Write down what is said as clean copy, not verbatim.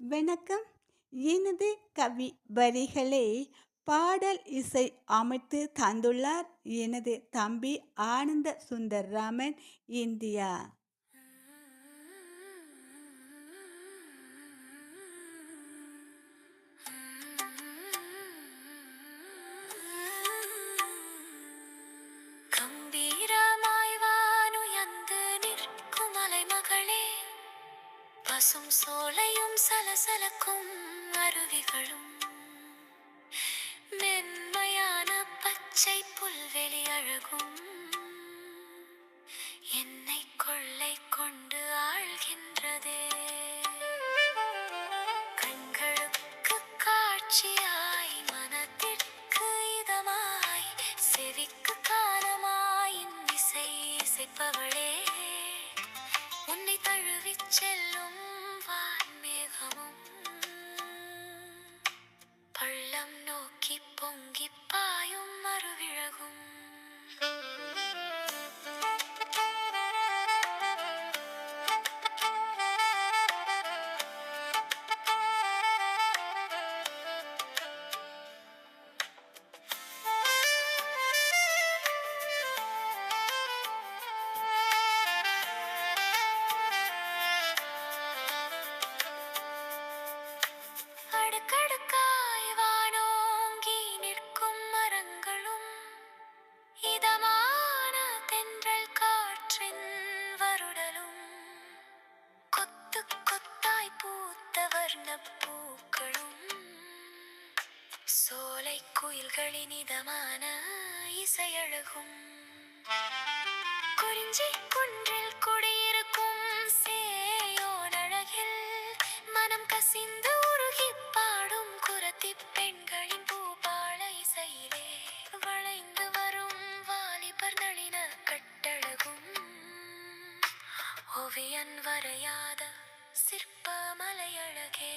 வணக்கம். எனது கவி வரிகளை பாடல் இசை அமைத்து தந்துள்ளார் எனது தம்பி ஆனந்த சுந்தர்ராமன், இந்தியா. கம்பீரமாய் வானுயர்ந்து நிற்கும் அலைமகளே, பசும் சோலையும் சலசலக்கும் அருவிகளும், மென்மையான பச்சை புல்வெளி அழகும் என்னை கொள்ளை கொண்டு ஆழ்கின்றதே. கண்களுக்கு காட்சியாய், மனதிற்கு இதமாய், செவிக்கு காலமாய் இசை இசைப்பவளே, உன்னை தழுவிச் செல்லும் வான்மேகமும் பள்ளம் நோக்கி பொங்கி பாயும் மறுவிழகும். அடுக்கடுக்காய் வானோங்கி நிற்கும் மரங்களும், இதமான தென்றல் காற்றின் வருடலும், கொத்து கொத்தாய் பூத்த வர்ணப் பூக்களும், சோலை குயில்களின் இதமான இசையழகும், குறிஞ்சி குன்றில் குடியிருக்கும் சேயோன் அழகில் மனம் கசிந்து உருகி பாடும் குரத்தி பெண்களின் பூபாள இசையிலே வளைந்து வரும் வாலிபர் நளின கட்டழகும், ஓவியன் வரையாத சிற்ப மலையழகே.